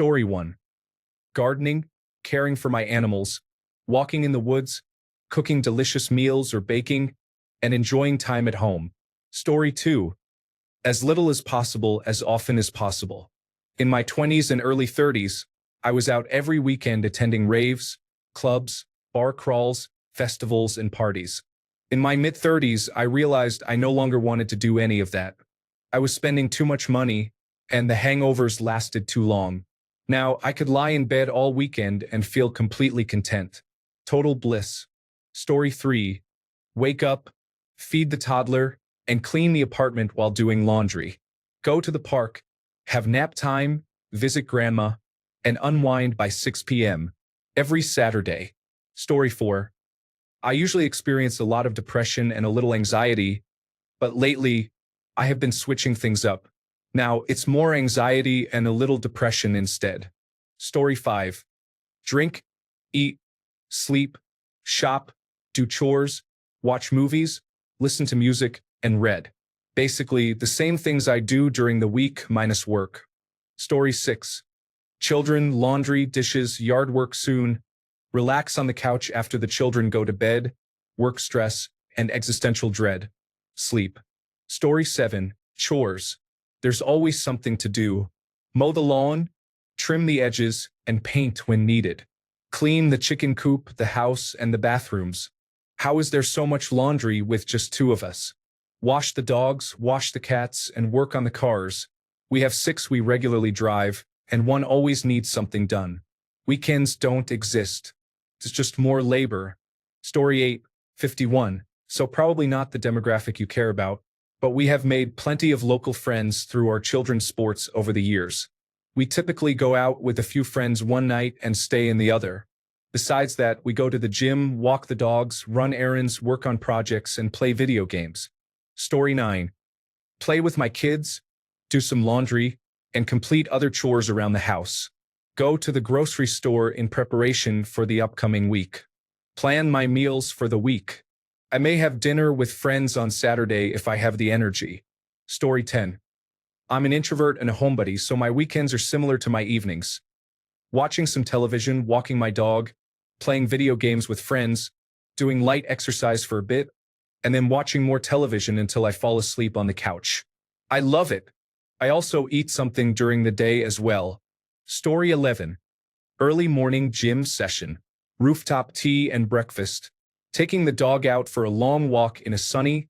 Story 1. Gardening, caring for my animals, walking in the woods, cooking delicious meals or baking, and enjoying time at home. Story 2. As little as possible, as often as possible. In my 20s and early 30s, I was out every weekend attending raves, clubs, bar crawls, festivals, and parties. In my mid-30s, I realized I no longer wanted to do any of that. I was spending too much money, and the hangovers lasted too long. Now, I could lie in bed all weekend and feel completely content. Total bliss. Story 3. Wake up, feed the toddler, and clean the apartment while doing laundry. Go to the park, have nap time, visit grandma, and unwind by 6 p.m. every Saturday. Story 4. I usually experience a lot of depression and a little anxiety, but lately, I have been switching things up. Now, it's more anxiety and a little depression instead. Story 5. Drink, eat, sleep, shop, do chores, watch movies, listen to music, and read. Basically, the same things I do during the week minus work. Story 6. Children, laundry, dishes, yard work soon. Relax on the couch after the children go to bed, work stress, and existential dread. Sleep. Story 7. Chores. There's always something to do. Mow the lawn, trim the edges, and paint when needed. Clean the chicken coop, the house, and the bathrooms. How is there so much laundry with just 2 of us? Wash the dogs, wash the cats, and work on the cars. We have 6 we regularly drive, and 1 always needs something done. Weekends don't exist. It's just more labor. Story 8. 51. So probably not the demographic you care about, but we have made plenty of local friends through our children's sports over the years. We typically go out with a few friends one night and stay in the other. Besides that, we go to the gym, walk the dogs, run errands, work on projects, and play video games. Story 9. Play with my kids, do some laundry, and complete other chores around the house. Go to the grocery store in preparation for the upcoming week. Plan my meals for the week. I may have dinner with friends on Saturday if I have the energy. Story 10. I'm an introvert and a homebody, so my weekends are similar to my evenings. Watching some television, walking my dog, playing video games with friends, doing light exercise for a bit, and then watching more television until I fall asleep on the couch. I love it. I also eat something during the day as well. Story 11. Early morning gym session, rooftop tea and breakfast, taking the dog out for a long walk in a sunny,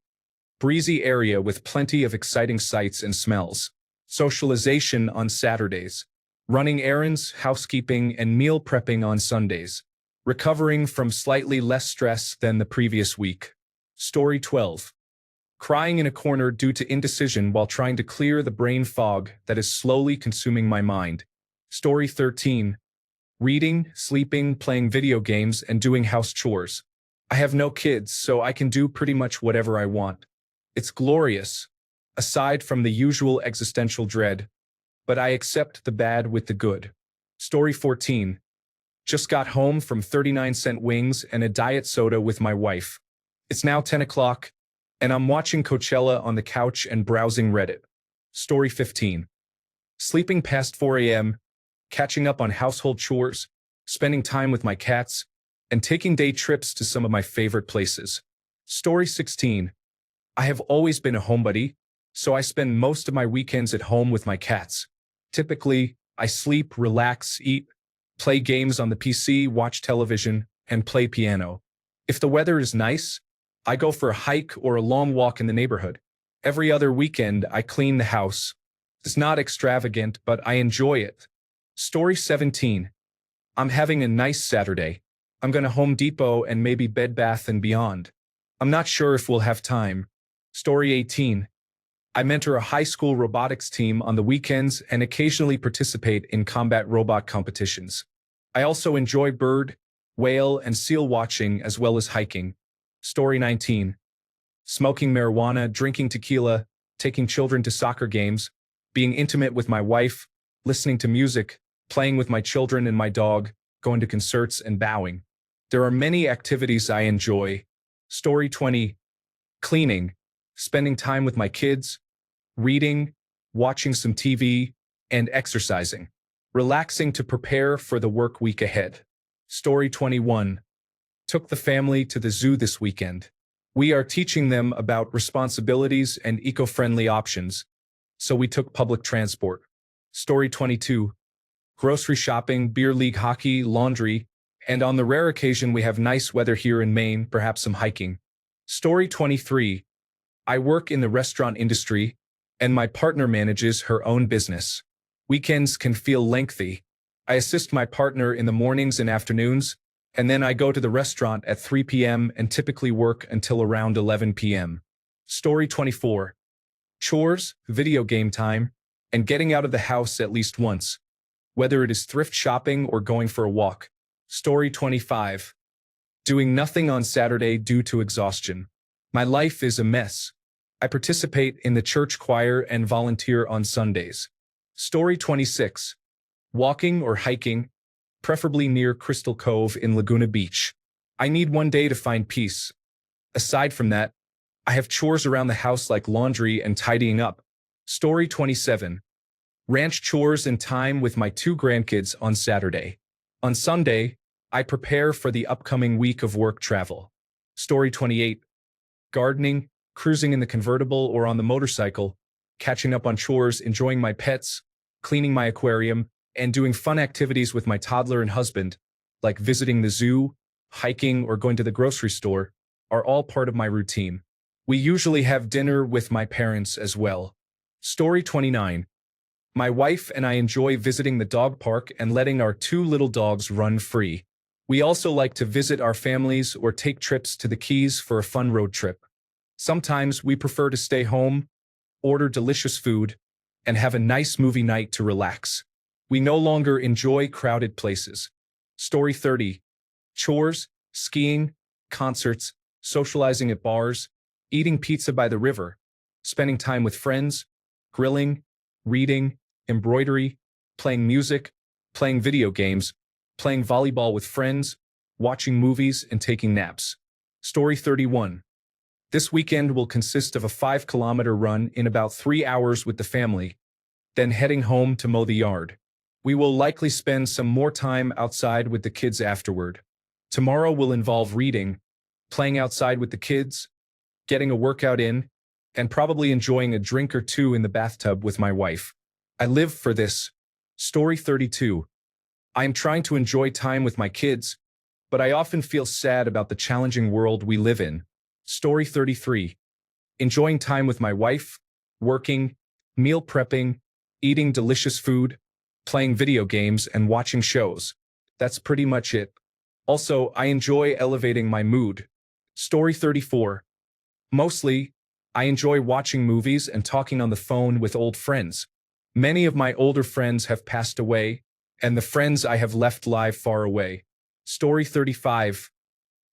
breezy area with plenty of exciting sights and smells. Socialization on Saturdays, running errands, housekeeping, and meal prepping on Sundays. Recovering from slightly less stress than the previous week. Story 12. Crying in a corner due to indecision while trying to clear the brain fog that is slowly consuming my mind. Story 13. Reading, sleeping, playing video games, and doing house chores. I have no kids, so I can do pretty much whatever I want. It's glorious, aside from the usual existential dread, but I accept the bad with the good. Story 14. Just got home from 39-cent wings and a diet soda with my wife. It's now 10 o'clock, and I'm watching Coachella on the couch and browsing Reddit. Story 15. Sleeping past 4 a.m., catching up on household chores, spending time with my cats, and taking day trips to some of my favorite places. Story 16. I have always been a homebody, so I spend most of my weekends at home with my cats. Typically, I sleep, relax, eat, play games on the PC, watch television, and play piano. If the weather is nice, I go for a hike or a long walk in the neighborhood. Every other weekend, I clean the house. It's not extravagant, but I enjoy it. Story 17. I'm having a nice Saturday. I'm going to Home Depot and maybe Bed Bath & Beyond. I'm not sure if we'll have time. Story 18. I mentor a high school robotics team on the weekends and occasionally participate in combat robot competitions. I also enjoy bird, whale, and seal watching as well as hiking. Story 19. Smoking marijuana, drinking tequila, taking children to soccer games, being intimate with my wife, listening to music, playing with my children and my dog, going to concerts, and bowing. There are many activities I enjoy. Story 20. Cleaning, spending time with my kids, reading, watching some TV, and exercising. Relaxing to prepare for the work week ahead. Story 21. Took the family to the zoo this weekend. We are teaching them about responsibilities and eco-friendly options, so we took public transport. Story 22. Grocery shopping, beer league hockey, laundry, and on the rare occasion we have nice weather here in Maine, perhaps some hiking. Story 23. I work in the restaurant industry, and my partner manages her own business. Weekends can feel lengthy. I assist my partner in the mornings and afternoons, and then I go to the restaurant at 3 p.m. and typically work until around 11 p.m. Story 24. Chores, video game time, and getting out of the house at least once, whether it is thrift shopping or going for a walk. Story 25. Doing nothing on Saturday due to exhaustion. My life is a mess. I participate in the church choir and volunteer on Sundays. Story 26. Walking or hiking, preferably near Crystal Cove in Laguna Beach. I need one day to find peace. Aside from that, I have chores around the house like laundry and tidying up. Story 27. Ranch chores and time with my 2 grandkids on Saturday. On Sunday, I prepare for the upcoming week of work travel. Story 28. Gardening, cruising in the convertible or on the motorcycle, catching up on chores, enjoying my pets, cleaning my aquarium, and doing fun activities with my toddler and husband, like visiting the zoo, hiking, or going to the grocery store, are all part of my routine. We usually have dinner with my parents as well. Story 29. My wife and I enjoy visiting the dog park and letting our 2 little dogs run free. We also like to visit our families or take trips to the Keys for a fun road trip. Sometimes we prefer to stay home, order delicious food, and have a nice movie night to relax. We no longer enjoy crowded places. Story 30. Chores, skiing, concerts, socializing at bars, eating pizza by the river, spending time with friends, grilling, reading, embroidery, playing music, playing video games, playing volleyball with friends, watching movies, and taking naps. Story 31. This weekend will consist of a 5-kilometer run in about 3 hours with the family, then heading home to mow the yard. We will likely spend some more time outside with the kids afterward. Tomorrow will involve reading, playing outside with the kids, getting a workout in, and probably enjoying a drink or 2 in the bathtub with my wife. I live for this. Story 32. I am trying to enjoy time with my kids, but I often feel sad about the challenging world we live in. Story 33. Enjoying time with my wife, working, meal prepping, eating delicious food, playing video games, and watching shows. That's pretty much it. Also, I enjoy elevating my mood. Story 34. Mostly, I enjoy watching movies and talking on the phone with old friends. Many of my older friends have passed away, and the friends I have left live far away. Story 35.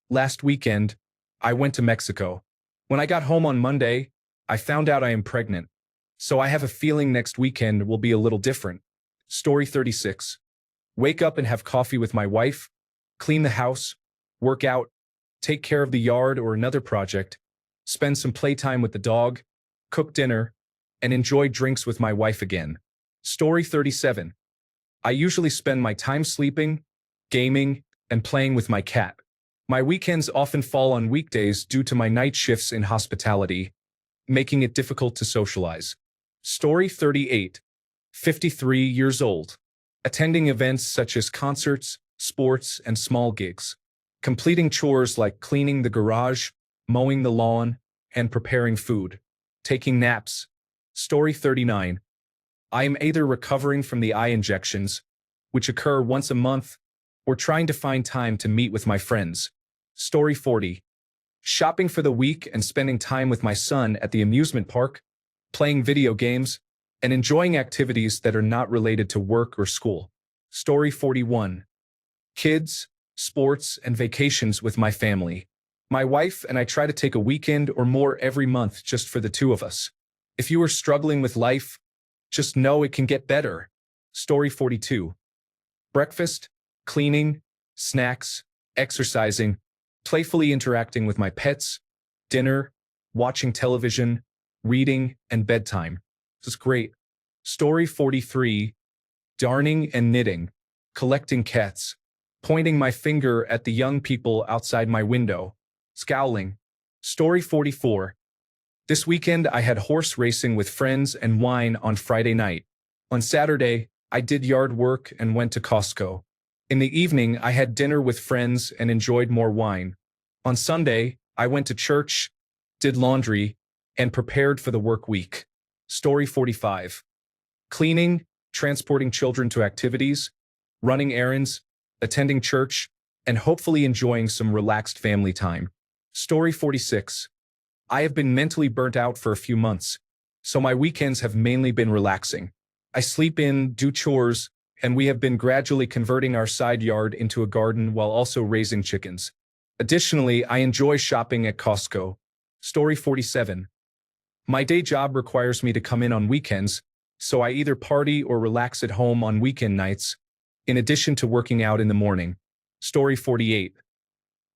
Last weekend, I went to Mexico. When I got home on Monday, I found out I am pregnant. So I have a feeling next weekend will be a little different. Story 36. Wake up and have coffee with my wife, clean the house, work out, take care of the yard or another project, spend some playtime with the dog, cook dinner, and enjoy drinks with my wife again. Story 37. I usually spend my time sleeping, gaming, and playing with my cat. My weekends often fall on weekdays due to my night shifts in hospitality, making it difficult to socialize. Story 38. 53 years old. Attending events such as concerts, sports, and small gigs. Completing chores like cleaning the garage, mowing the lawn, and preparing food. Taking naps. Story 39. I am either recovering from the eye injections, which occur once a month, or trying to find time to meet with my friends. Story 40. Shopping for the week and spending time with my son at the amusement park, playing video games, and enjoying activities that are not related to work or school. Story 41. Kids, sports, and vacations with my family. My wife and I try to take a weekend or more every month just for the 2 of us. If you are struggling with life, just know it can get better. Story 42. Breakfast, cleaning, snacks, exercising, playfully interacting with my pets, dinner, watching television, reading, and bedtime. This is great. Story 43. darning and knitting, collecting cats, pointing my finger at the young people outside my window, scowling. Story 44. This weekend I had horse racing with friends and wine on Friday night. On Saturday, I did yard work and went to Costco. In the evening, I had dinner with friends and enjoyed more wine. On Sunday, I went to church, did laundry, and prepared for the work week. Story 45. Cleaning, transporting children to activities, running errands, attending church, and hopefully enjoying some relaxed family time. Story 46. I have been mentally burnt out for a few months, so my weekends have mainly been relaxing. I sleep in, do chores, and we have been gradually converting our side yard into a garden while also raising chickens. Additionally, I enjoy shopping at Costco. Story 47. My day job requires me to come in on weekends, so I either party or relax at home on weekend nights, in addition to working out in the morning. Story 48.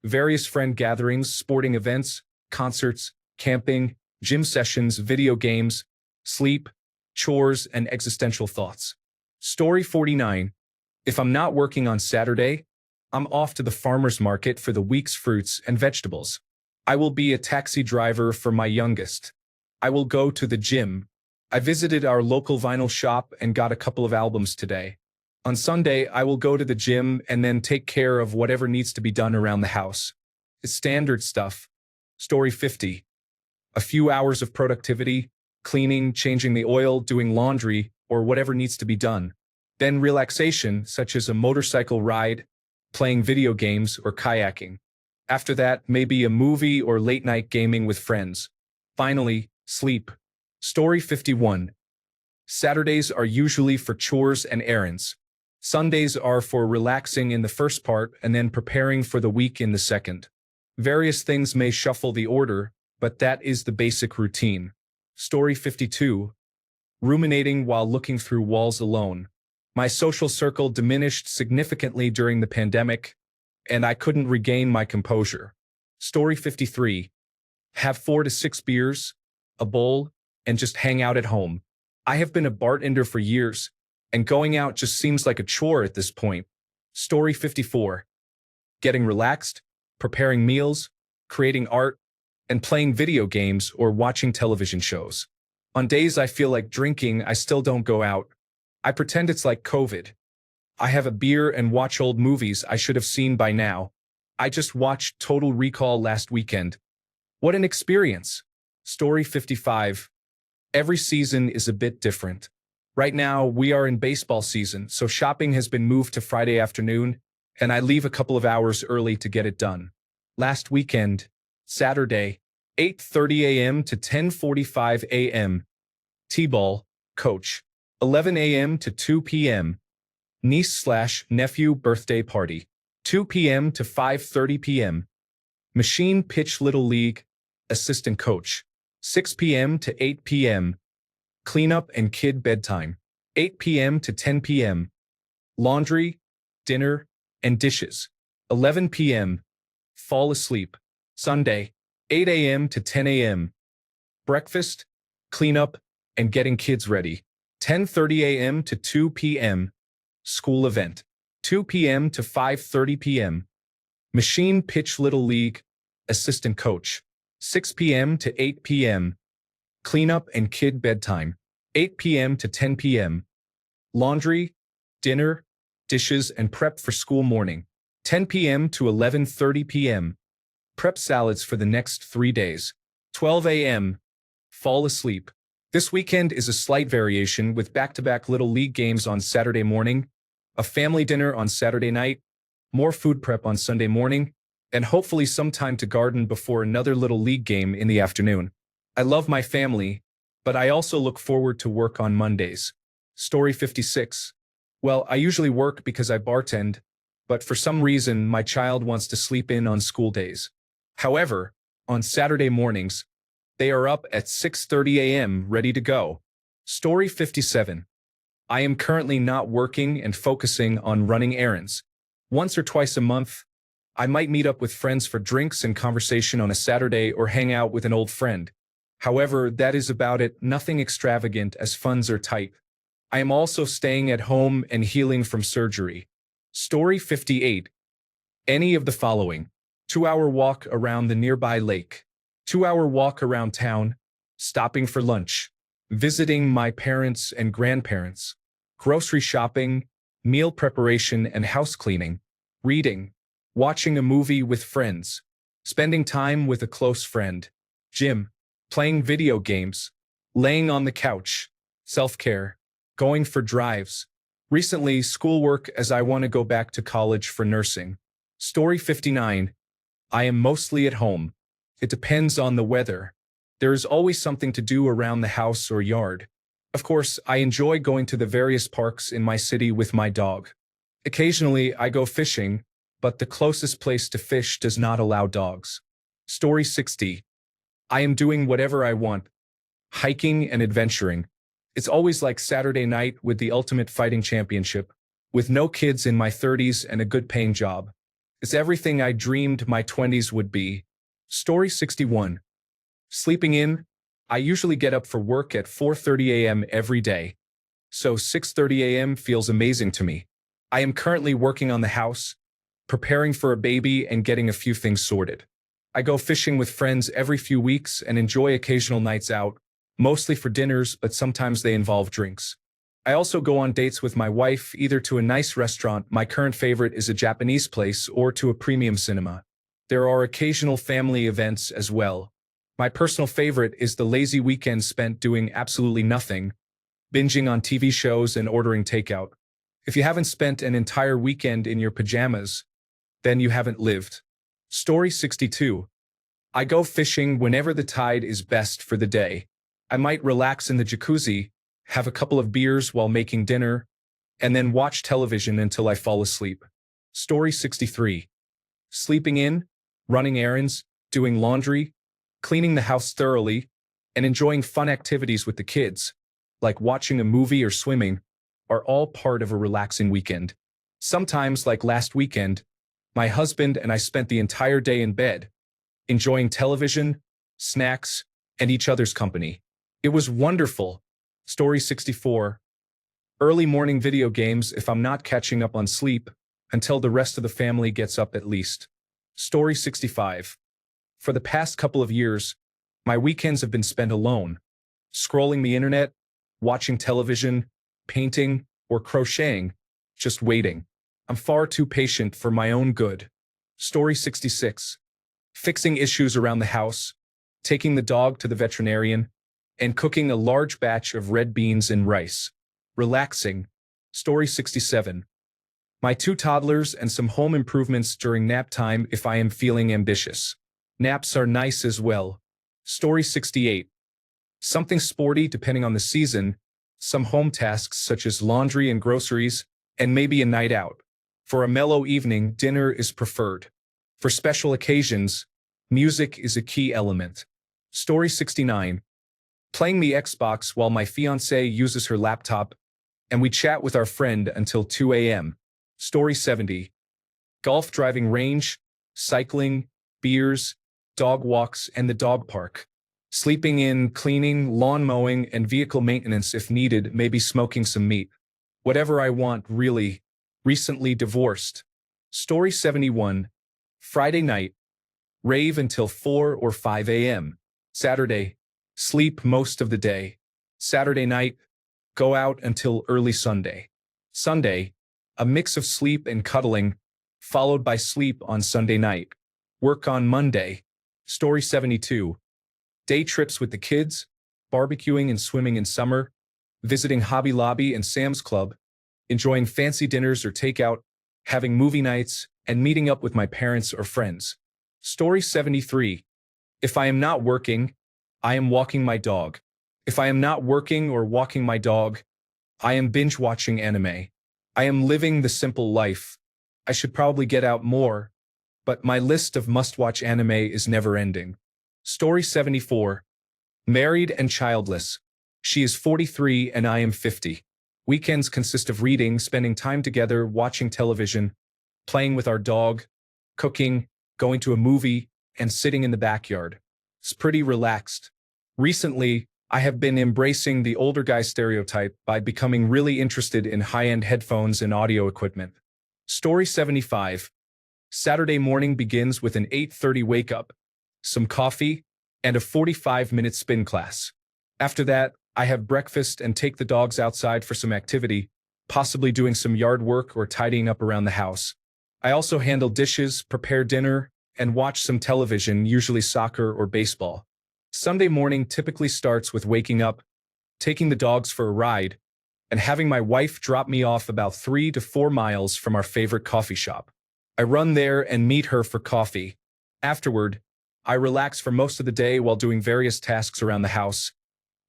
Various friend gatherings, sporting events, concerts, camping, gym sessions, video games, sleep, chores, and existential thoughts. Story 49. If I'm not working on Saturday, I'm off to the farmer's market for the week's fruits and vegetables. I will be a taxi driver for my youngest. I will go to the gym. I visited our local vinyl shop and got a couple of albums today. On Sunday, I will go to the gym and then take care of whatever needs to be done around the house. It's standard stuff. Story 50. A few hours of productivity, cleaning, changing the oil, doing laundry, or whatever needs to be done. Then relaxation, such as a motorcycle ride, playing video games, or kayaking. After that, maybe a movie or late-night gaming with friends. Finally, sleep. Story 51. Saturdays are usually for chores and errands. Sundays are for relaxing in the first part and then preparing for the week in the second. Various things may shuffle the order, but that is the basic routine. Story 52. Ruminating while looking through walls alone. My social circle diminished significantly during the pandemic, and I couldn't regain my composure. Story 53. Have 4 to 6 beers, a bowl, and just hang out at home. I have been a bartender for years, and going out just seems like a chore at this point. Story 54. Getting relaxed, preparing meals, creating art, and playing video games or watching television shows. On days I feel like drinking, I still don't go out. I pretend it's like COVID. I have a beer and watch old movies I should have seen by now. I just watched Total Recall last weekend. What an experience. Story 55. Every season is a bit different. Right now, we are in baseball season, so shopping has been moved to Friday afternoon, and I leave a couple of hours early to get it done. Last weekend, Saturday, 8:30 a.m. to 10:45 a.m. T-ball, coach. 11 a.m. to 2 p.m. Niece/nephew birthday party. 2 p.m. to 5:30 p.m. Machine pitch little league, assistant coach. 6 p.m. to 8 p.m. Cleanup and kid bedtime. 8 p.m. to 10 p.m. Laundry, dinner, and dishes. 11 p.m. Fall asleep. Sunday, 8 a.m. to 10 a.m. Breakfast, cleanup, and getting kids ready. 10:30 a.m. to 2 p.m. School event. 2 p.m. to 5:30 p.m. Machine pitch little league, assistant coach. 6 p.m. to 8 p.m. Cleanup and kid bedtime. 8 p.m. to 10 p.m. Laundry, dinner, dishes, and prep for school morning. 10 p.m. to 11:30 p.m. Prep salads for the next 3 days. 12 a.m. Fall asleep. This weekend is a slight variation with back-to-back Little League games on Saturday morning, a family dinner on Saturday night, more food prep on Sunday morning, and hopefully some time to garden before another Little League game in the afternoon. I love my family, but I also look forward to work on Mondays. Story 56. Well, I usually work because I bartend, but for some reason my child wants to sleep in on school days. However, on Saturday mornings, they are up at 6:30 a.m. ready to go. Story 57. I am currently not working and focusing on running errands. Once or twice a month, I might meet up with friends for drinks and conversation on a Saturday or hang out with an old friend. However, that is about it, nothing extravagant as funds are tight. I am also staying at home and healing from surgery. Story 58. Any of the following: 2-hour walk around the nearby lake, 2-hour walk around town, stopping for lunch, visiting my parents and grandparents, grocery shopping, meal preparation and house cleaning, reading, watching a movie with friends, spending time with a close friend, gym, playing video games, laying on the couch, self-care, going for drives. Recently, schoolwork as I want to go back to college for nursing. Story 59. I am mostly at home. It depends on the weather. There is always something to do around the house or yard. Of course, I enjoy going to the various parks in my city with my dog. Occasionally, I go fishing, but the closest place to fish does not allow dogs. Story 60. I am doing whatever I want. Hiking and adventuring. It's always like Saturday night with the Ultimate Fighting Championship, with no kids in my 30s and a good-paying job. It's everything I dreamed my 20s would be. Story 61. Sleeping in. I usually get up for work at 4:30 a.m. every day, so 6:30 a.m. feels amazing to me. I am currently working on the house, preparing for a baby and getting a few things sorted. I go fishing with friends every few weeks and enjoy occasional nights out, mostly for dinners, but sometimes they involve drinks. I also go on dates with my wife, either to a nice restaurant, my current favorite is a Japanese place, or to a premium cinema. There are occasional family events as well. My personal favorite is the lazy weekend spent doing absolutely nothing, binging on TV shows and ordering takeout. If you haven't spent an entire weekend in your pajamas, then you haven't lived. Story 62. I go fishing whenever the tide is best for the day. I might relax in the jacuzzi, have a couple of beers while making dinner, and then watch television until I fall asleep. Story 63. Sleeping in, running errands, doing laundry, cleaning the house thoroughly, and enjoying fun activities with the kids, like watching a movie or swimming, are all part of a relaxing weekend. Sometimes, like last weekend, my husband and I spent the entire day in bed, enjoying television, snacks, and each other's company. It was wonderful. Story 64. Early morning video games if I'm not catching up on sleep, until the rest of the family gets up at least. Story 65. For the past couple of years, my weekends have been spent alone, scrolling the internet, watching television, painting, or crocheting, just waiting. I'm far too patient for my own good. Story 66. Fixing issues around the house, taking the dog to the veterinarian, and cooking a large batch of red beans and rice. Relaxing. Story 67. My 2 toddlers and some home improvements during nap time if I am feeling ambitious. Naps are nice as well. Story 68. Something sporty depending on the season, some home tasks such as laundry and groceries, and maybe a night out. For a mellow evening, dinner is preferred. For special occasions, music is a key element. Story 69. Playing the Xbox while my fiancée uses her laptop, and we chat with our friend until 2 a.m. Story 70. Golf driving range, cycling, beers, dog walks, and the dog park. Sleeping in, cleaning, lawn mowing, and vehicle maintenance if needed, maybe smoking some meat. Whatever I want, really. Recently divorced. Story 71. Friday night. Rave until 4 or 5 a.m. Saturday. Sleep most of the day. Saturday night. Go out until early Sunday. Sunday. A mix of sleep and cuddling, followed by sleep on Sunday night. Work on Monday. Story 72. Day trips with the kids, barbecuing and swimming in summer, visiting Hobby Lobby and Sam's Club, enjoying fancy dinners or takeout, having movie nights, and meeting up with my parents or friends. Story 73. If I am not working, I am walking my dog. If I am not working or walking my dog, I am binge watching anime. I am living the simple life. I should probably get out more, but my list of must-watch anime is never ending. Story 74. Married and childless. She is 43 and I am 50. Weekends consist of reading, spending time together, watching television, playing with our dog, cooking, going to a movie, and sitting in the backyard. It's pretty relaxed. Recently, I have been embracing the older guy stereotype by becoming really interested in high-end headphones and audio equipment. Story 75. Saturday morning begins with an 8:30 wake-up, some coffee, and a 45-minute spin class. After that, I have breakfast and take the dogs outside for some activity, possibly doing some yard work or tidying up around the house. I also handle dishes, prepare dinner, and watch some television, usually soccer or baseball. Sunday morning typically starts with waking up, taking the dogs for a ride, and having my wife drop me off about 3 to 4 miles from our favorite coffee shop. I run there and meet her for coffee. Afterward, I relax for most of the day while doing various tasks around the house,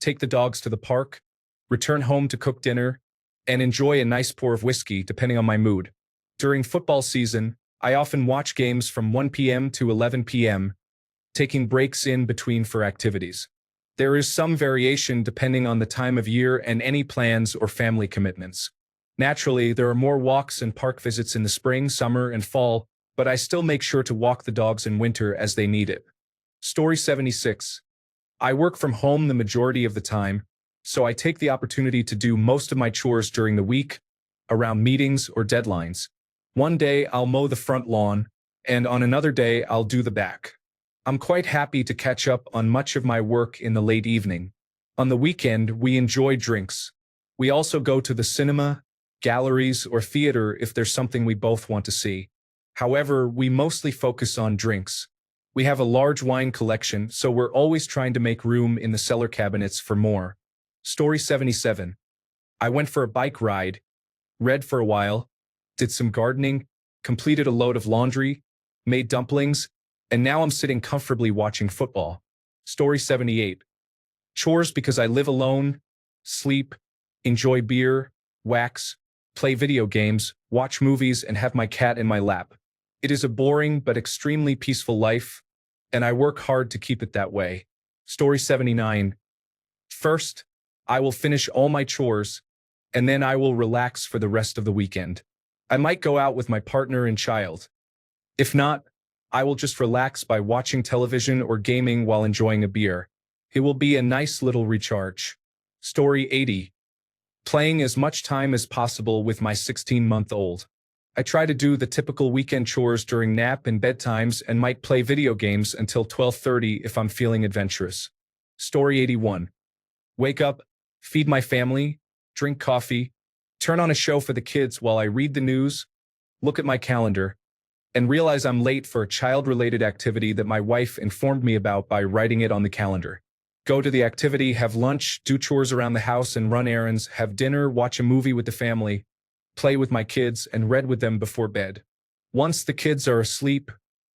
take the dogs to the park, return home to cook dinner, and enjoy a nice pour of whiskey depending on my mood. During football season, I often watch games from 1 p.m. to 11 p.m., taking breaks in between for activities. There is some variation depending on the time of year and any plans or family commitments. Naturally, there are more walks and park visits in the spring, summer, and fall, but I still make sure to walk the dogs in winter as they need it. Story 76. I work from home the majority of the time, so I take the opportunity to do most of my chores during the week, around meetings or deadlines. One day I'll mow the front lawn, and on another day I'll do the back. I'm quite happy to catch up on much of my work in the late evening. On the weekend, we enjoy drinks. We also go to the cinema, galleries, or theater if there's something we both want to see. However, we mostly focus on drinks. We have a large wine collection, so we're always trying to make room in the cellar cabinets for more. Story 77. I went for a bike ride, read for a while, did some gardening, completed a load of laundry, made dumplings, and now I'm sitting comfortably watching football. Story 78. Chores because I live alone, sleep, enjoy beer, wax, play video games, watch movies, and have my cat in my lap. It is a boring but extremely peaceful life, and I work hard to keep it that way. Story 79. First, I will finish all my chores, and then I will relax for the rest of the weekend. I might go out with my partner and child. If not, I will just relax by watching television or gaming while enjoying a beer. It will be a nice little recharge. Story 80. Playing as much time as possible with my 16-month-old. I try to do the typical weekend chores during nap and bedtimes and might play video games until 12:30 if I'm feeling adventurous. Story 81. Wake up, feed my family, drink coffee, turn on a show for the kids while I read the news, look at my calendar, and realize I'm late for a child-related activity that my wife informed me about by writing it on the calendar. Go to the activity, have lunch, do chores around the house and run errands, have dinner, watch a movie with the family, play with my kids, and read with them before bed. Once the kids are asleep,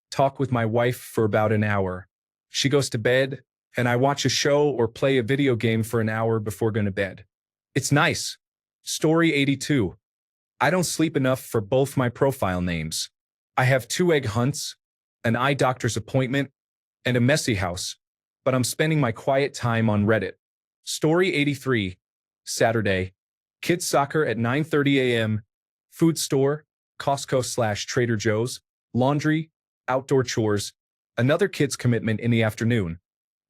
talk with my wife for about an hour. She goes to bed, and I watch a show or play a video game for an hour before going to bed. It's nice. Story 82. I don't sleep enough for both my profile names. I have 2 egg hunts, an eye doctor's appointment, and a messy house, but I'm spending my quiet time on Reddit. Story 83. Saturday. Kids soccer at 9:30 a.m., food store, Costco/Trader Joe's, laundry, outdoor chores, another kids commitment in the afternoon,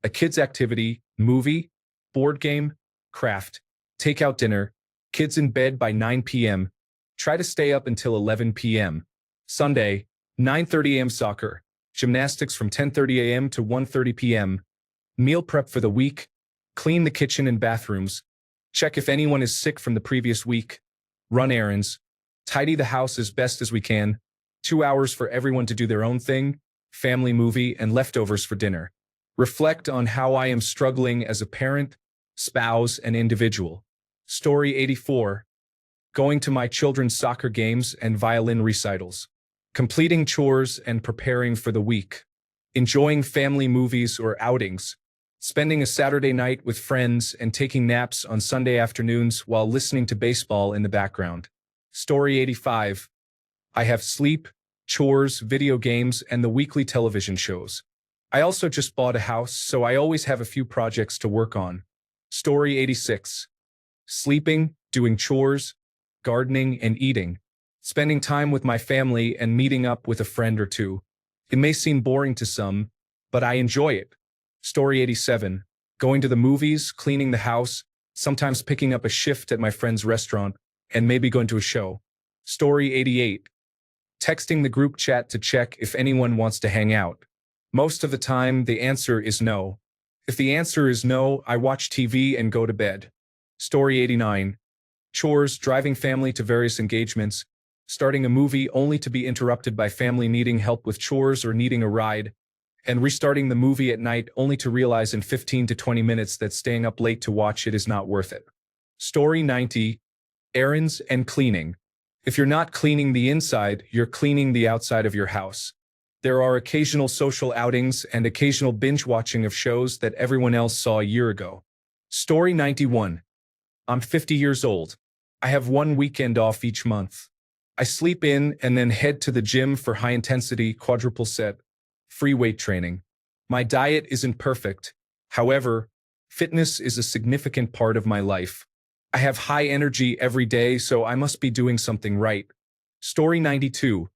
a kids activity, movie, board game, craft, takeout dinner, kids in bed by 9 p.m., try to stay up until 11 p.m. Sunday, 9:30 a.m. soccer, gymnastics from 10:30 a.m. to 1:30 p.m., meal prep for the week, clean the kitchen and bathrooms, check if anyone is sick from the previous week, run errands, tidy the house as best as we can, 2 hours for everyone to do their own thing, family movie, and leftovers for dinner. Reflect on how I am struggling as a parent, spouse, and individual. Story 84. Going to my children's soccer games and violin recitals. Completing chores and preparing for the week. Enjoying family movies or outings. Spending a Saturday night with friends and taking naps on Sunday afternoons while listening to baseball in the background. Story 85. I have sleep, chores, video games, and the weekly television shows. I also just bought a house, so I always have a few projects to work on. Story 86. Sleeping, doing chores, gardening, and eating. Spending time with my family and meeting up with a friend or two. It may seem boring to some, but I enjoy it. Story 87. Going to the movies, cleaning the house, sometimes picking up a shift at my friend's restaurant, and maybe going to a show. Story 88. Texting the group chat to check if anyone wants to hang out. Most of the time, the answer is no. If the answer is no, I watch TV and go to bed. Story 89. Chores, driving family to various engagements, starting a movie only to be interrupted by family needing help with chores or needing a ride, and restarting the movie at night only to realize in 15 to 20 minutes that staying up late to watch it is not worth it. Story 90. Errands and cleaning. If you're not cleaning the inside, you're cleaning the outside of your house. There are occasional social outings and occasional binge watching of shows that everyone else saw a year ago. Story 91. I'm 50 years old. I have one weekend off each month. I sleep in and then head to the gym for high-intensity quadruple set free weight training. My diet isn't perfect. However, fitness is a significant part of my life. I have high energy every day, so I must be doing something right. Story 92.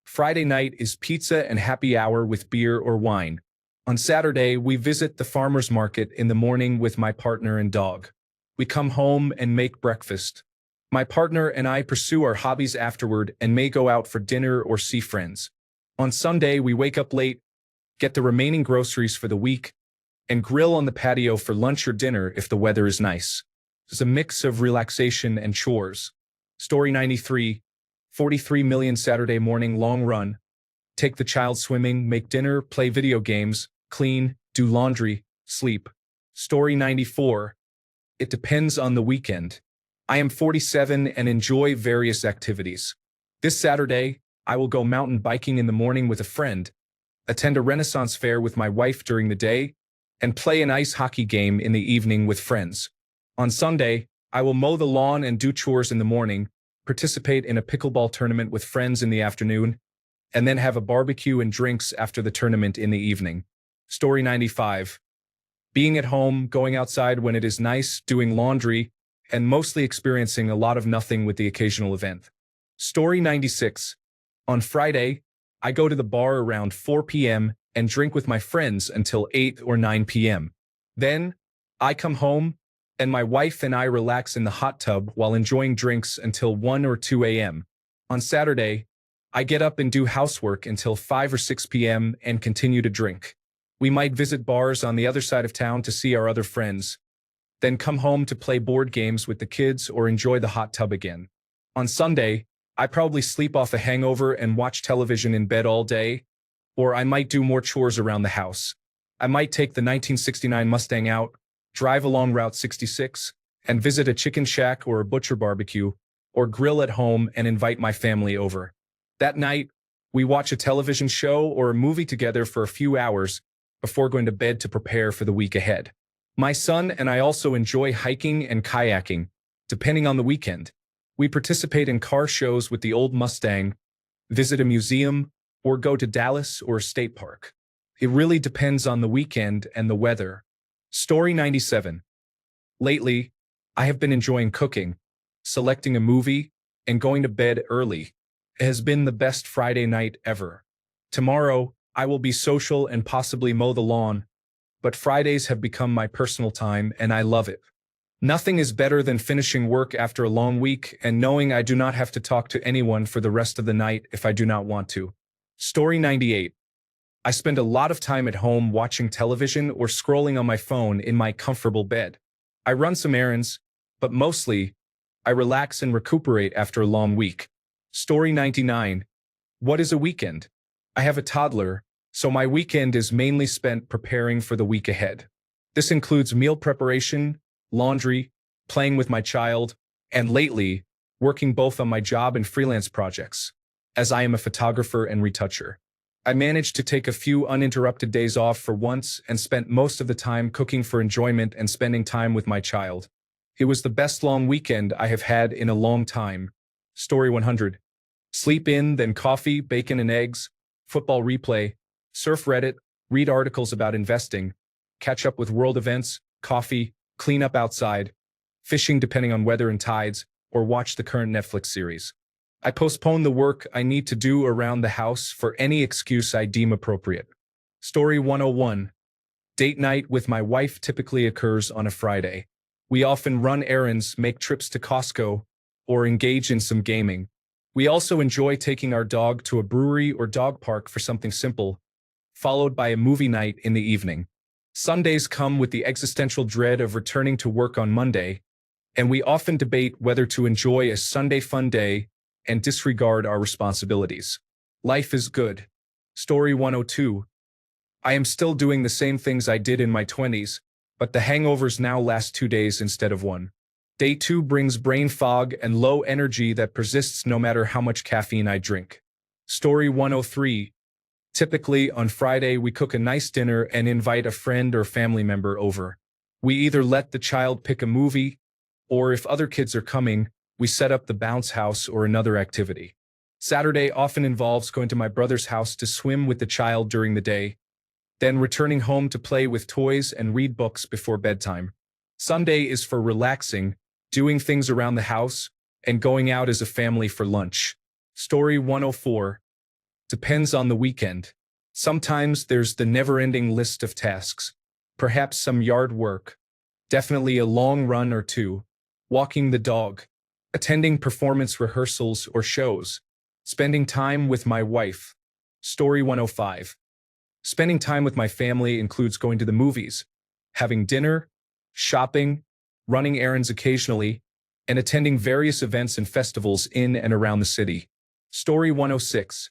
Friday night is pizza and happy hour with beer or wine. On Saturday, we visit the farmer's market in the morning with my partner and dog. We come home and make breakfast. My partner and I pursue our hobbies afterward and may go out for dinner or see friends. On Sunday, we wake up late, get the remaining groceries for the week, and grill on the patio for lunch or dinner if the weather is nice. It's a mix of relaxation and chores. Story 93. 43 million Saturday morning long run. Take the child swimming, make dinner, play video games, clean, do laundry, sleep. Story 94. It depends on the weekend. I am 47 and enjoy various activities. This Saturday, I will go mountain biking in the morning with a friend, attend a Renaissance fair with my wife during the day, and play an ice hockey game in the evening with friends. On Sunday, I will mow the lawn and do chores in the morning, participate in a pickleball tournament with friends in the afternoon, and then have a barbecue and drinks after the tournament in the evening. Story 95. Being at home, going outside when it is nice, doing laundry, and mostly experiencing a lot of nothing with the occasional event. Story 96. On Friday, I go to the bar around 4 p.m. and drink with my friends until 8 or 9 p.m. Then, I come home, and my wife and I relax in the hot tub while enjoying drinks until 1 or 2 a.m. On Saturday, I get up and do housework until 5 or 6 p.m. and continue to drink. We might visit bars on the other side of town to see our other friends, then come home to play board games with the kids or enjoy the hot tub again. On Sunday, I probably sleep off a hangover and watch television in bed all day, or I might do more chores around the house. I might take the 1969 Mustang out, drive along Route 66, and visit a chicken shack or a butcher barbecue, or grill at home and invite my family over. That night, we watch a television show or a movie together for a few hours before going to bed to prepare for the week ahead. My son and I also enjoy hiking and kayaking, depending on the weekend. We participate in car shows with the old Mustang, visit a museum, or go to Dallas or a state park. It really depends on the weekend and the weather. Story 97. Lately, I have been enjoying cooking, selecting a movie, and going to bed early. It has been the best Friday night ever. Tomorrow, I will be social and possibly mow the lawn, but Fridays have become my personal time and I love it. Nothing is better than finishing work after a long week and knowing I do not have to talk to anyone for the rest of the night if I do not want to. Story 98. I spend a lot of time at home watching television or scrolling on my phone in my comfortable bed. I run some errands, but mostly, I relax and recuperate after a long week. Story 99. What is a weekend? I have a toddler, so my weekend is mainly spent preparing for the week ahead. This includes meal preparation, laundry, playing with my child, and lately, working both on my job and freelance projects, as I am a photographer and retoucher. I managed to take a few uninterrupted days off for once and spent most of the time cooking for enjoyment and spending time with my child. It was the best long weekend I have had in a long time. Story 100. Sleep in, then coffee, bacon and eggs, football replay, surf Reddit, read articles about investing, catch up with world events, coffee, clean up outside, fishing depending on weather and tides, or watch the current Netflix series. I postpone the work I need to do around the house for any excuse I deem appropriate. Story 101. Date night with my wife typically occurs on a Friday. We often run errands, make trips to Costco, or engage in some gaming. We also enjoy taking our dog to a brewery or dog park for something simple, followed by a movie night in the evening. Sundays come with the existential dread of returning to work on Monday, and we often debate whether to enjoy a Sunday fun day and disregard our responsibilities. Life is good. Story 102. I am still doing the same things I did in my 20s, but the hangovers now last 2 days instead of one. Day 2 brings brain fog and low energy that persists no matter how much caffeine I drink. Story 103. Typically, on Friday, we cook a nice dinner and invite a friend or family member over. We either let the child pick a movie, or if other kids are coming, we set up the bounce house or another activity. Saturday often involves going to my brother's house to swim with the child during the day, then returning home to play with toys and read books before bedtime. Sunday is for relaxing, doing things around the house, and going out as a family for lunch. Story 104. Depends on the weekend. Sometimes there's the never-ending list of tasks. Perhaps some yard work. Definitely a long run or two. Walking the dog. Attending performance rehearsals or shows. Spending time with my wife. Story 105. Spending time with my family includes going to the movies, having dinner, shopping, running errands occasionally, and attending various events and festivals in and around the city. Story 106.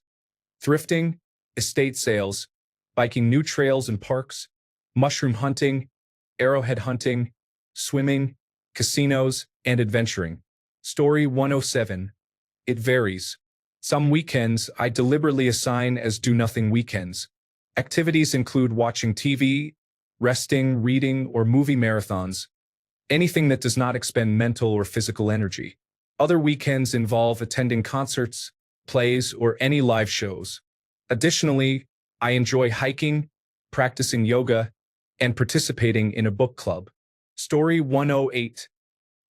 Thrifting, estate sales, biking new trails and parks, mushroom hunting, arrowhead hunting, swimming, casinos, and adventuring. Story 107. It varies. Some weekends I deliberately assign as do-nothing weekends. Activities include watching TV, resting, reading, or movie marathons. Anything that does not expend mental or physical energy. Other weekends involve attending concerts, plays, or any live shows. Additionally, I enjoy hiking, practicing yoga, and participating in a book club. Story 108.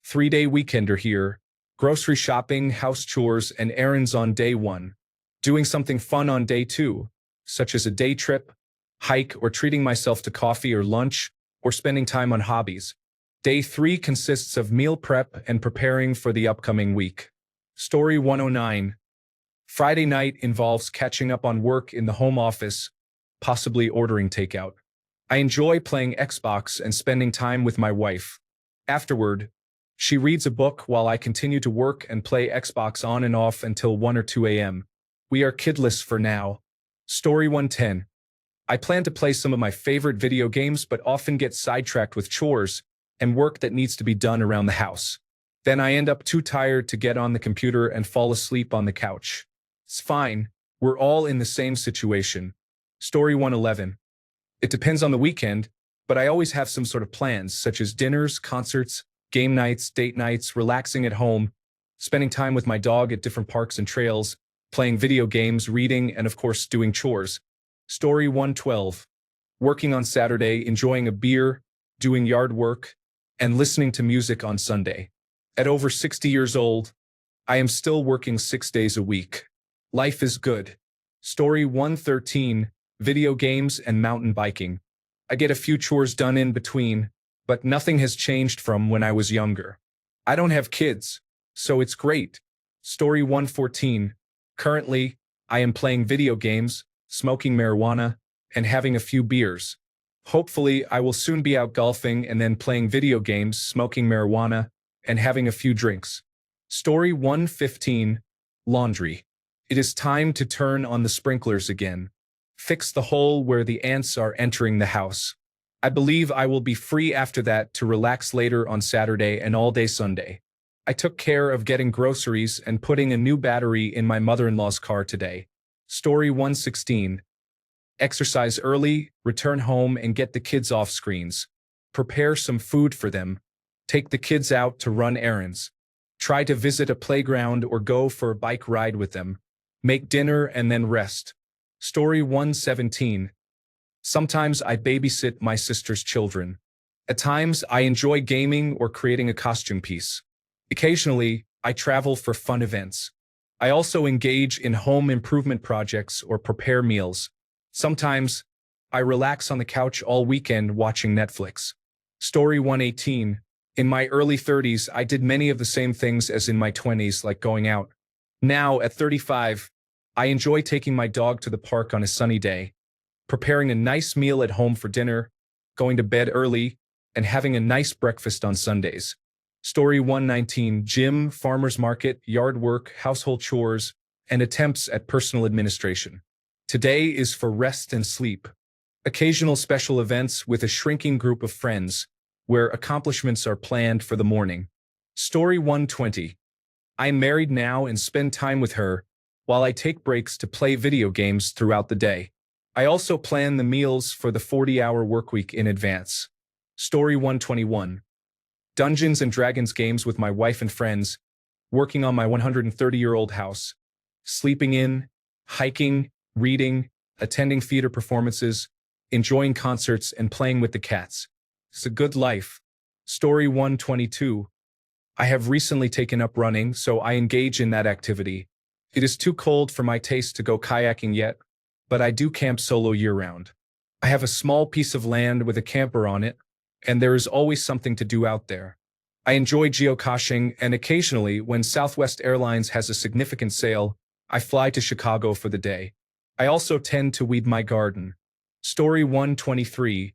3-day weekender here. Grocery shopping, house chores, and errands on day 1. Doing something fun on day 2, such as a day trip, hike, or treating myself to coffee or lunch, or spending time on hobbies. Day 3 consists of meal prep and preparing for the upcoming week. Story 109. Friday night involves catching up on work in the home office, possibly ordering takeout. I enjoy playing Xbox and spending time with my wife. Afterward, she reads a book while I continue to work and play Xbox on and off until 1 or 2 a.m. We are kidless for now. Story 110. I plan to play some of my favorite video games but often get sidetracked with chores and work that needs to be done around the house. Then I end up too tired to get on the computer and fall asleep on the couch. It's fine. We're all in the same situation. Story 111. It depends on the weekend, but I always have some sort of plans, such as dinners, concerts, game nights, date nights, relaxing at home, spending time with my dog at different parks and trails, playing video games, reading, and of course, doing chores. Story 112. Working on Saturday, enjoying a beer, doing yard work, and listening to music on Sunday. At over 60 years old, I am still working 6 days a week. Life is good. Story 113. Video games and mountain biking. I get a few chores done in between, but nothing has changed from when I was younger. I don't have kids, so it's great. Story 114. Currently, I am playing video games, smoking marijuana, and having a few beers. Hopefully, I will soon be out golfing and then playing video games, smoking marijuana, and having a few drinks. Story 115. Laundry. It is time to turn on the sprinklers again. Fix the hole where the ants are entering the house. I believe I will be free after that to relax later on Saturday and all day Sunday. I took care of getting groceries and putting a new battery in my mother-in-law's car today. Story 116. Exercise early, return home and get the kids off screens. Prepare some food for them. Take the kids out to run errands. Try to visit a playground or go for a bike ride with them. Make dinner and then rest. Story 117. Sometimes I babysit my sister's children. At times, I enjoy gaming or creating a costume piece. Occasionally, I travel for fun events. I also engage in home improvement projects or prepare meals. Sometimes, I relax on the couch all weekend watching Netflix. Story 118. In my early 30s, I did many of the same things as in my 20s, like going out. Now, at 35, I enjoy taking my dog to the park on a sunny day, preparing a nice meal at home for dinner, going to bed early, and having a nice breakfast on Sundays. Story 119. Gym, farmer's market, yard work, household chores, and attempts at personal administration. Today is for rest and sleep. Occasional special events with a shrinking group of friends, where accomplishments are planned for the morning. Story 120. I am married now and spend time with her, while I take breaks to play video games throughout the day. I also plan the meals for the 40-hour workweek in advance. Story 121. Dungeons and Dragons games with my wife and friends, working on my 130-year-old house, sleeping in, hiking, reading, attending theater performances, enjoying concerts, and playing with the cats. It's a good life. Story 122. I have recently taken up running, so I engage in that activity. It is too cold for my taste to go kayaking yet, but I do camp solo year-round. I have a small piece of land with a camper on it, and there is always something to do out there. I enjoy geocaching, and occasionally, when Southwest Airlines has a significant sale, I fly to Chicago for the day. I also tend to weed my garden. Story 123.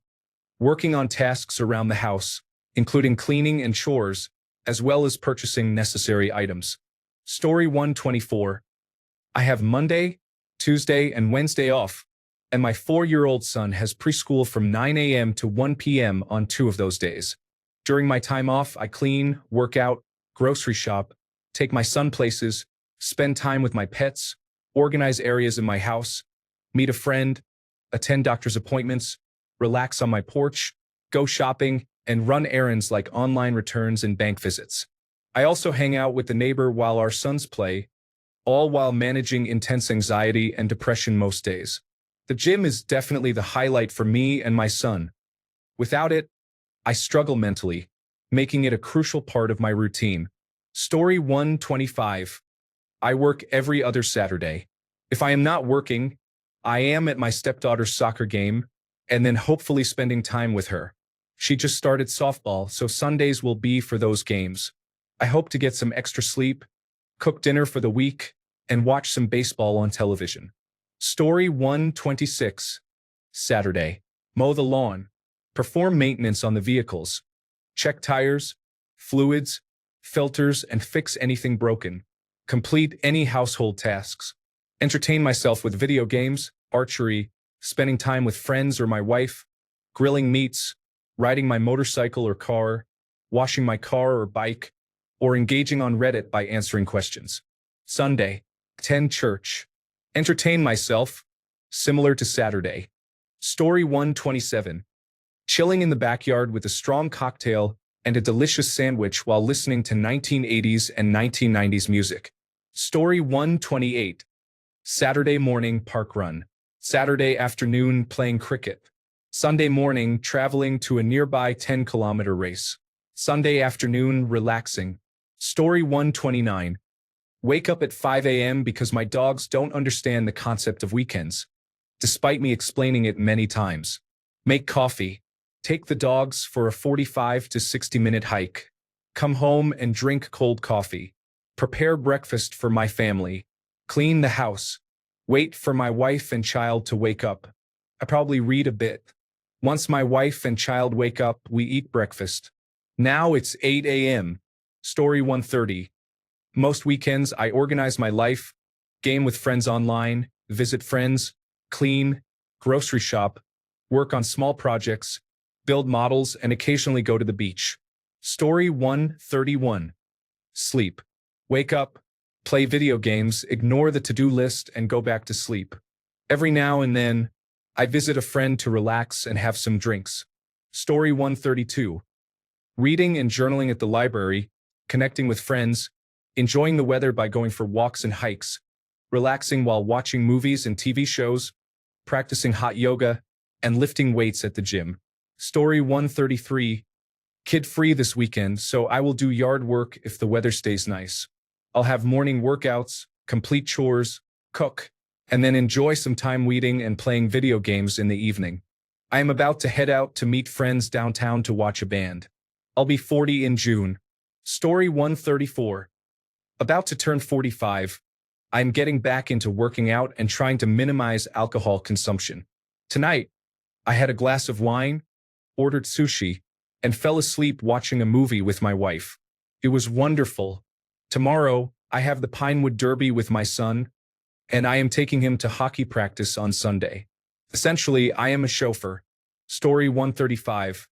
Working on tasks around the house, including cleaning and chores, as well as purchasing necessary items. Story 124. I have Monday, Tuesday, and Wednesday off, and my 4-year-old son has preschool from 9 a.m. to 1 p.m. on 2 of those days. During my time off, I clean, work out, grocery shop, take my son places, spend time with my pets, organize areas in my house, meet a friend, attend doctor's appointments, relax on my porch, go shopping, and run errands like online returns and bank visits. I also hang out with the neighbor while our sons play, all while managing intense anxiety and depression most days. The gym is definitely the highlight for me and my son. Without it, I struggle mentally, making it a crucial part of my routine. Story 125. I work every other Saturday. If I am not working, I am at my stepdaughter's soccer game, and then hopefully spending time with her. She just started softball, so Sundays will be for those games. I hope to get some extra sleep, cook dinner for the week, and watch some baseball on television. Story 126. Saturday. Mow the lawn. Perform maintenance on the vehicles. Check tires, fluids, filters, and fix anything broken. Complete any household tasks. Entertain myself with video games, archery, spending time with friends or my wife, grilling meats, riding my motorcycle or car, washing my car or bike, or engaging on Reddit by answering questions. Sunday. Attend church. Entertain myself, similar to Saturday. Story 127. Chilling in the backyard with a strong cocktail and a delicious sandwich while listening to 1980s and 1990s music. Story 128. Saturday morning park run. Saturday afternoon playing cricket. Sunday morning traveling to a nearby 10-kilometer race. Sunday afternoon relaxing. Story 129. Wake up at 5 a.m. because my dogs don't understand the concept of weekends, despite me explaining it many times. Make coffee. Take the dogs for a 45 to 60-minute hike. Come home and drink cold coffee. Prepare breakfast for my family. Clean the house. Wait for my wife and child to wake up. I probably read a bit. Once my wife and child wake up, we eat breakfast. Now it's 8 a.m. Story 130. Most weekends, I organize my life, game with friends online, visit friends, clean, grocery shop, work on small projects, build models, and occasionally go to the beach. Story 131. Sleep. Wake up, play video games, ignore the to-do list, and go back to sleep. Every now and then, I visit a friend to relax and have some drinks. Story 132. Reading and journaling at the library, connecting with friends, enjoying the weather by going for walks and hikes, relaxing while watching movies and TV shows, practicing hot yoga, and lifting weights at the gym. Story 133. Kid-free this weekend, so I will do yard work if the weather stays nice. I'll have morning workouts, complete chores, cook, and then enjoy some time weeding and playing video games in the evening. I am about to head out to meet friends downtown to watch a band. I'll be 40 in June. Story 134. About to turn 45. I'm getting back into working out and trying to minimize alcohol consumption. Tonight, I had a glass of wine, ordered sushi, and fell asleep watching a movie with my wife. It was wonderful. Tomorrow, I have the Pinewood Derby with my son, and I am taking him to hockey practice on Sunday. Essentially, I am a chauffeur. Story 135.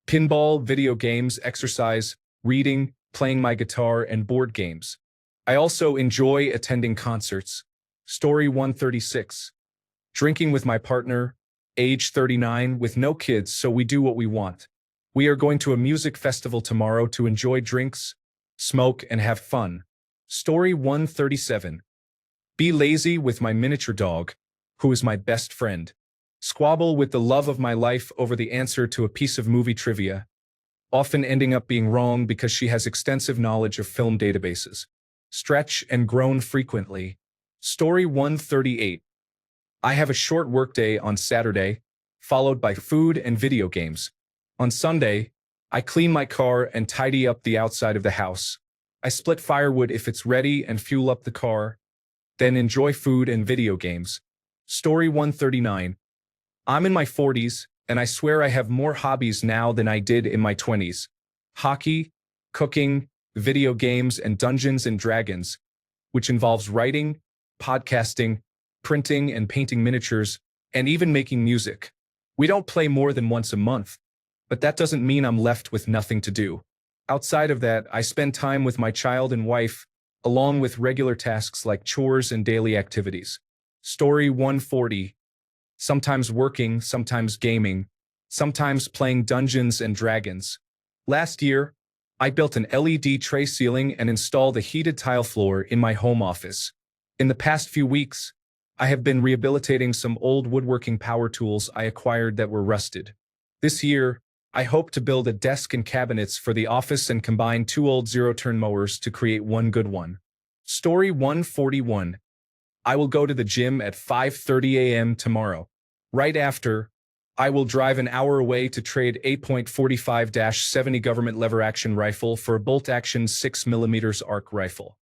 Pinball, video games, exercise, reading, playing my guitar, and board games. I also enjoy attending concerts. Story 136. Drinking with my partner, age 39, with no kids, so we do what we want. We are going to a music festival tomorrow to enjoy drinks, smoke, and have fun. Story 137. Be lazy with my miniature dog, who is my best friend. Squabble with the love of my life over the answer to a piece of movie trivia, often ending up being wrong because she has extensive knowledge of film databases. Stretch and groan frequently. Story 138. I have a short workday on Saturday, followed by food and video games. On Sunday, I clean my car and tidy up the outside of the house. I split firewood if it's ready and fuel up the car, then enjoy food and video games. Story 139. I'm in my 40s, and I swear I have more hobbies now than I did in my 20s. Hockey, cooking, video games, and Dungeons and Dragons, which involves writing, podcasting, printing and painting miniatures, and even making music. We don't play more than once a month, but that doesn't mean I'm left with nothing to do. Outside of that, I spend time with my child and wife, along with regular tasks like chores and daily activities. Story 140. Sometimes working, sometimes gaming, sometimes playing Dungeons and Dragons. Last year, I built an LED tray ceiling and installed a heated tile floor in my home office. In the past few weeks, I have been rehabilitating some old woodworking power tools I acquired that were rusted. This year, I hope to build a desk and cabinets for the office and combine 2 old zero-turn mowers to create one good one. Story 141. I will go to the gym at 5:30 a.m. tomorrow. Right after, I will drive an hour away to trade 8.45-70 government lever-action rifle for a bolt-action 6mm ARC rifle.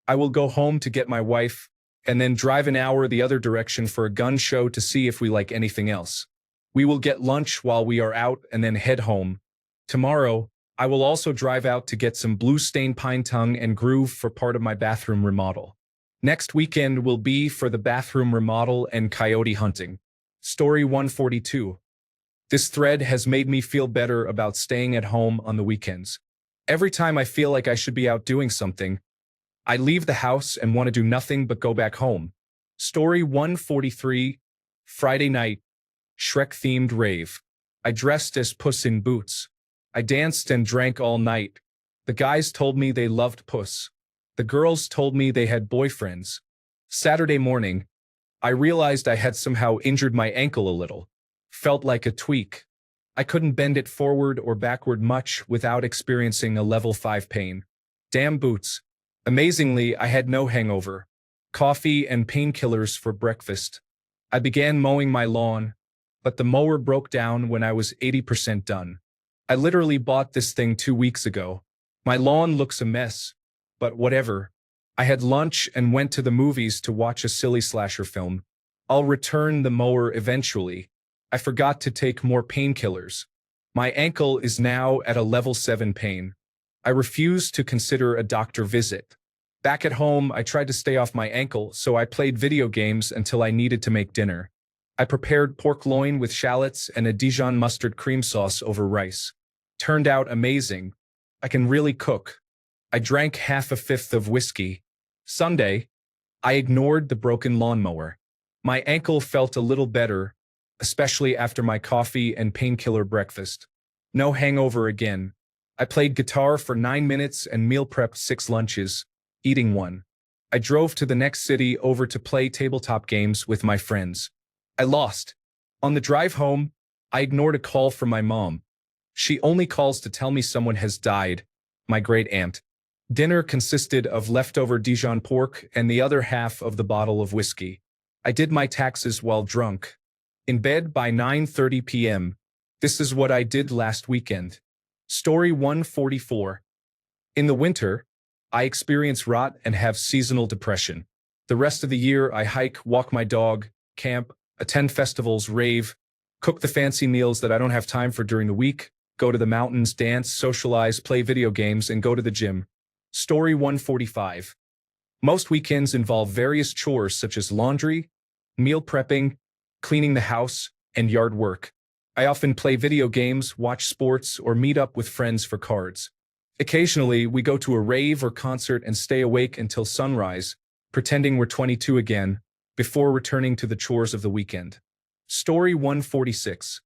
I will go home to get my wife, and then drive an hour the other direction for a gun show to see if we like anything else. We will get lunch while we are out and then head home. Tomorrow, I will also drive out to get some blue stain pine tongue and groove for part of my bathroom remodel. Next weekend will be for the bathroom remodel and coyote hunting. Story 142. This thread has made me feel better about staying at home on the weekends. Every time I feel like I should be out doing something, I leave the house and want to do nothing but go back home. Story 143. Friday night. Shrek-themed rave. I dressed as Puss in Boots. I danced and drank all night. The guys told me they loved Puss. The girls told me they had boyfriends. Saturday morning, I realized I had somehow injured my ankle a little. Felt like a tweak. I couldn't bend it forward or backward much without experiencing a level 5 pain. Damn boots. Amazingly, I had no hangover. Coffee and painkillers for breakfast. I began mowing my lawn, but the mower broke down when I was 80% done. I literally bought this thing 2 weeks ago. My lawn looks a mess, but whatever. I had lunch and went to the movies to watch a silly slasher film. I'll return the mower eventually. I forgot to take more painkillers. My ankle is now at a level 7 pain. I refuse to consider a doctor visit. Back at home, I tried to stay off my ankle, so I played video games until I needed to make dinner. I prepared pork loin with shallots and a Dijon mustard cream sauce over rice. Turned out amazing. I can really cook. I drank half a fifth of whiskey. Sunday, I ignored the broken lawnmower. My ankle felt a little better, especially after my coffee and painkiller breakfast. No hangover again. I played guitar for 9 minutes and meal prepped 6 lunches, eating one. I drove to the next city over to play tabletop games with my friends. I lost. On the drive home, I ignored a call from my mom. She only calls to tell me someone has died, my great aunt. Dinner consisted of leftover Dijon pork and the other half of the bottle of whiskey. I did my taxes while drunk. In bed by 9:30 p.m. This is what I did last weekend. Story 144. In the winter, I experience rot and have seasonal depression. The rest of the year, I hike, walk my dog, camp, attend festivals, rave, cook the fancy meals that I don't have time for during the week, go to the mountains, dance, socialize, play video games, and go to the gym. Story 145. Most weekends involve various chores such as laundry, meal prepping, cleaning the house, and yard work. I often play video games, watch sports, or meet up with friends for cards. Occasionally, we go to a rave or concert and stay awake until sunrise, pretending we're 22 again, before returning to the chores of the weekend. Story 146.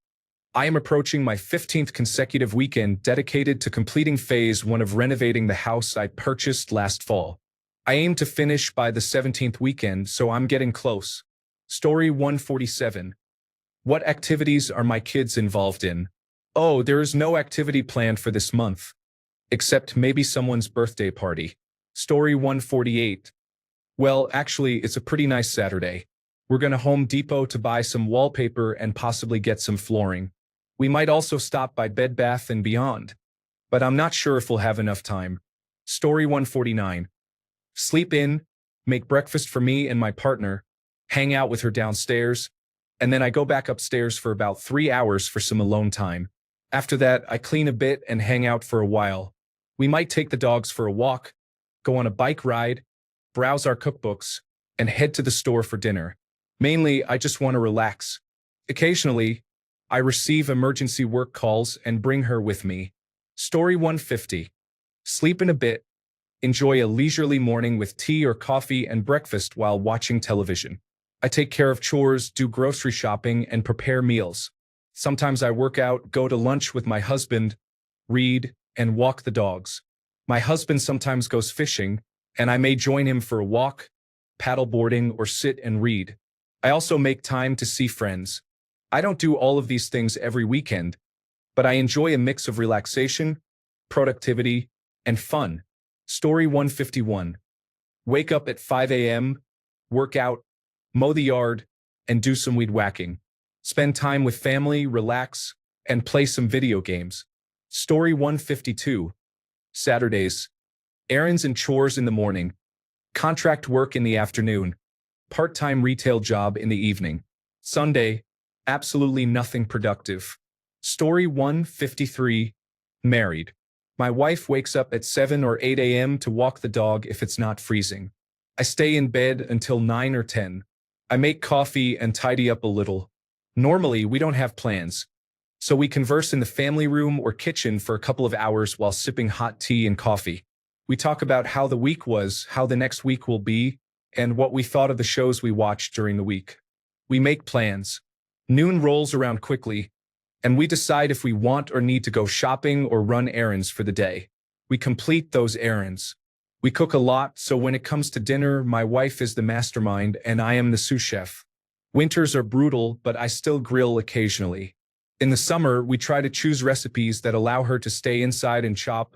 I am approaching my 15th consecutive weekend dedicated to completing phase 1 of renovating the house I purchased last fall. I aim to finish by the 17th weekend, so I'm getting close. Story 147. What activities are my kids involved in? Oh, there is no activity planned for this month, except maybe someone's birthday party. Story 148. Well, actually, it's a pretty nice Saturday. We're going to Home Depot to buy some wallpaper and possibly get some flooring. We might also stop by Bed Bath & Beyond, but I'm not sure if we'll have enough time. Story 149. Sleep in, make breakfast for me and my partner, hang out with her downstairs, and then I go back upstairs for about 3 hours for some alone time. After that, I clean a bit and hang out for a while. We might take the dogs for a walk, go on a bike ride, browse our cookbooks, and head to the store for dinner. Mainly, I just want to relax. Occasionally, I receive emergency work calls and bring her with me. Story 150. Sleep in a bit, enjoy a leisurely morning with tea or coffee and breakfast while watching television. I take care of chores, do grocery shopping, and prepare meals. Sometimes I work out, go to lunch with my husband, read, and walk the dogs. My husband sometimes goes fishing, and I may join him for a walk, paddleboarding, or sit and read. I also make time to see friends. I don't do all of these things every weekend, but I enjoy a mix of relaxation, productivity, and fun. Story 151. Wake up at 5 a.m., work out, mow the yard, and do some weed whacking. Spend time with family, relax, and play some video games. Story 152. Saturdays. Errands and chores in the morning. Contract work in the afternoon. Part-time retail job in the evening. Sunday. Absolutely nothing productive. Story 153. Married. My wife wakes up at 7 or 8 a.m. to walk the dog if it's not freezing. I stay in bed until 9 or 10. I make coffee and tidy up a little. Normally, we don't have plans, so we converse in the family room or kitchen for a couple of hours while sipping hot tea and coffee. We talk about how the week was, how the next week will be, and what we thought of the shows we watched during the week. We make plans. Noon rolls around quickly, and we decide if we want or need to go shopping or run errands for the day. We complete those errands. We cook a lot, so when it comes to dinner, my wife is the mastermind and I am the sous chef. Winters are brutal, but I still grill occasionally. In the summer, we try to choose recipes that allow her to stay inside and chop,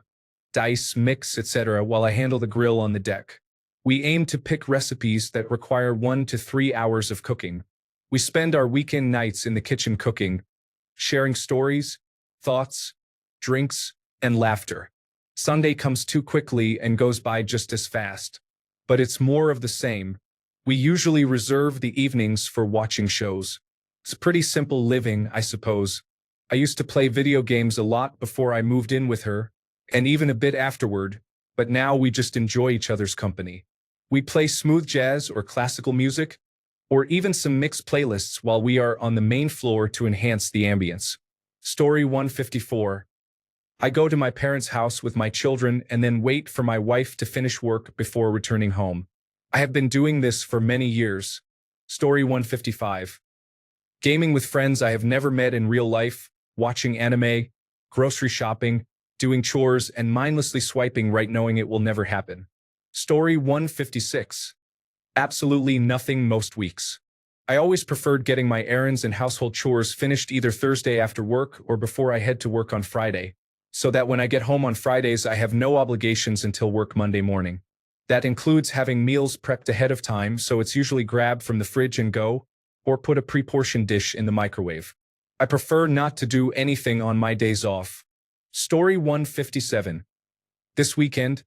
dice, mix, etc. while I handle the grill on the deck. We aim to pick recipes that require 1 to 3 hours of cooking. We spend our weekend nights in the kitchen cooking, sharing stories, thoughts, drinks, and laughter. Sunday comes too quickly and goes by just as fast. But it's more of the same. We usually reserve the evenings for watching shows. It's pretty simple living, I suppose. I used to play video games a lot before I moved in with her, and even a bit afterward, but now we just enjoy each other's company. We play smooth jazz or classical music, or even some mixed playlists while we are on the main floor to enhance the ambience. Story 154. I go to my parents' house with my children and then wait for my wife to finish work before returning home. I have been doing this for many years. Story 155. Gaming with friends I have never met in real life, watching anime, grocery shopping, doing chores, and mindlessly swiping right knowing it will never happen. Story 156. Absolutely nothing most weeks. I always preferred getting my errands and household chores finished either Thursday after work or before I head to work on Friday, so that when I get home on Fridays I have no obligations until work Monday morning. That includes having meals prepped ahead of time, so it's usually grab from the fridge and go, or put a pre-portioned dish in the microwave. I prefer not to do anything on my days off. Story 157. This weekend,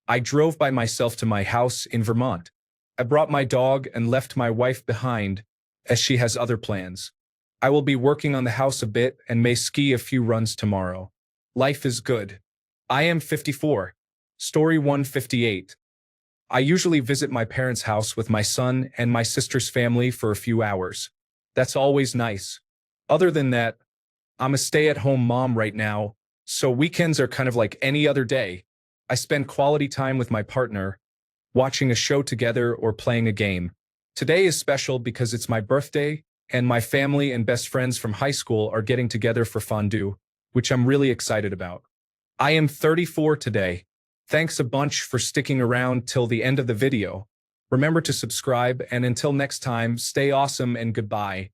I drove by myself to my house in Vermont. I brought my dog and left my wife behind, as she has other plans. I will be working on the house a bit and may ski a few runs tomorrow. Life is good. I am 54. Story 158. I usually visit my parents' house with my son and my sister's family for a few hours. That's always nice. Other than that, I'm a stay-at-home mom right now, so weekends are kind of like any other day. I spend quality time with my partner, watching a show together or playing a game. Today is special because it's my birthday, and my family and best friends from high school are getting together for fondue, which I'm really excited about. I am 34 today. Thanks a bunch for sticking around till the end of the video. Remember to subscribe, and until next time, stay awesome and goodbye.